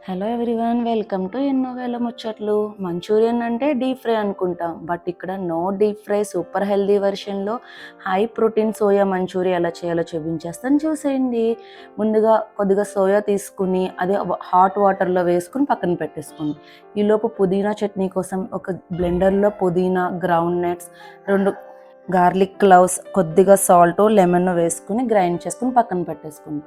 Hello everyone, welcome to ఎన్నో వేల ముచ్చట్లు. మంచూరియన్ అంటే డీప్ ఫ్రై అనుకుంటాం, బట్ ఇక్కడ no deep fry, super healthy వెర్షన్లో హై ప్రోటీన్ సోయా మంచూరియా ఎలా చేయాలో చూపించేస్తాను, చూసేయండి. ముందుగా కొద్దిగా సోయా తీసుకుని అది హాట్ వాటర్లో వేసుకుని పక్కన పెట్టేసుకోండి. ఈలోపు పుదీనా చట్నీ కోసం ఒక బ్లెండర్లో పుదీనా, గ్రౌండ్ నట్స్, 2 గార్లిక్ క్లవ్స్, కొద్దిగా సాల్ట్, లెమన్ వేసుకుని గ్రైండ్ చేసుకుని పక్కన పెట్టేసుకోండి.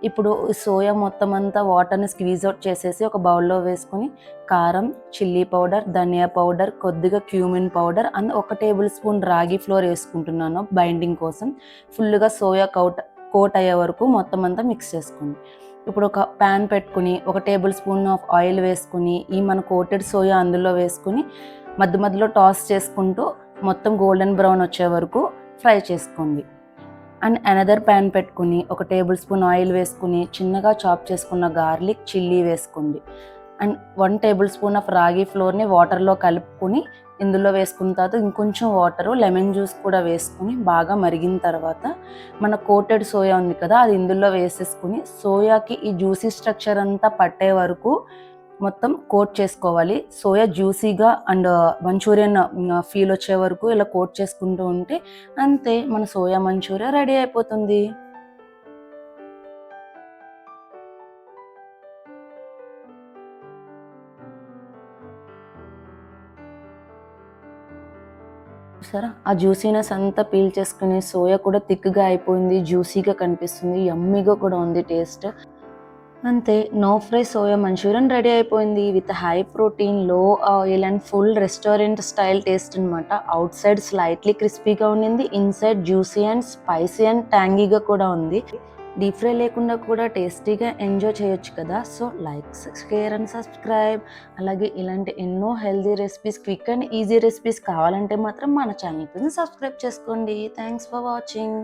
ఇప్పుడు సోయా మొత్తం అంతా వాటర్ని స్క్వీజ్ అవుట్ చేసేసి ఒక బౌల్లో వేసుకొని కారం, చిల్లీ పౌడర్, ధనియా పౌడర్, కొద్దిగా cumin powder and 1 table spoon రాగి ఫ్లోర్ వేసుకుంటున్నాను బైండింగ్ కోసం. ఫుల్గా సోయా కోట్ అయ్యే వరకు మొత్తం అంతా మిక్స్ చేసుకోండి. ఇప్పుడు ఒక ప్యాన్ పెట్టుకుని 1 టేబుల్ స్పూన్ ఆఫ్ ఆయిల్ వేసుకుని ఈ మన కోటెడ్ సోయా అందులో వేసుకుని మధ్య మధ్యలో టాస్ చేసుకుంటూ మొత్తం గోల్డెన్ బ్రౌన్ వచ్చే వరకు ఫ్రై చేసుకోండి. అండ్ అనదర్ ప్యాన్ పెట్టుకుని 1 టేబుల్ స్పూన్ ఆయిల్ వేసుకుని చిన్నగా చాప్ చేసుకున్న గార్లిక్, చిల్లీ వేసుకోండి. అండ్ 1 టేబుల్ స్పూన్ ఆఫ్ రాగి ఫ్లోర్ని వాటర్లో కలుపుకొని ఇందులో వేసుకున్న తర్వాత ఇంకొంచెం వాటరు, లెమన్ జ్యూస్ కూడా వేసుకుని బాగా మరిగిన తర్వాత మన కోటెడ్ సోయా ఉంది కదా, అది ఇందులో వేసేసుకుని సోయాకి ఈ జ్యూసీ స్ట్రక్చర్ అంతా పట్టే వరకు మొత్తం కోట్ చేసుకోవాలి. సోయా జ్యూసీగా అండ్ మంచూరియన్ ఫీల్ వచ్చే వరకు ఇలా కోట్ చేసుకుంటూ ఉంటే అంతే, మన సోయా మంచూరియా రెడీ అయిపోతుంది. సరే, ఆ జ్యూసీనెస్ అంతా పీల్ చేసుకుని సోయా కూడా థిక్గా అయిపోయింది, జ్యూసీగా కనిపిస్తుంది, యమ్మీగా కూడా ఉంది టేస్ట్. అంతే, no fry soya Manchurian ready అయిపోయింది. With high protein, low oil and full restaurant style taste అనమాట. అవుట్ సైడ్ స్లైట్లీ క్రిస్పీగా ఉండింది, inside juicy and spicy and ట్యాంగీగా కూడా ఉంది. డీప్ ఫ్రై లేకుండా కూడా టేస్టీగా ఎంజాయ్ చేయొచ్చు కదా. So like, share and subscribe. అలాగే ఇలాంటి ఎన్నో healthy recipes, quick and easy recipes కావాలంటే మాత్రం మన ఛానల్ని సబ్స్క్రైబ్ చేసుకోండి. Thanks for watching.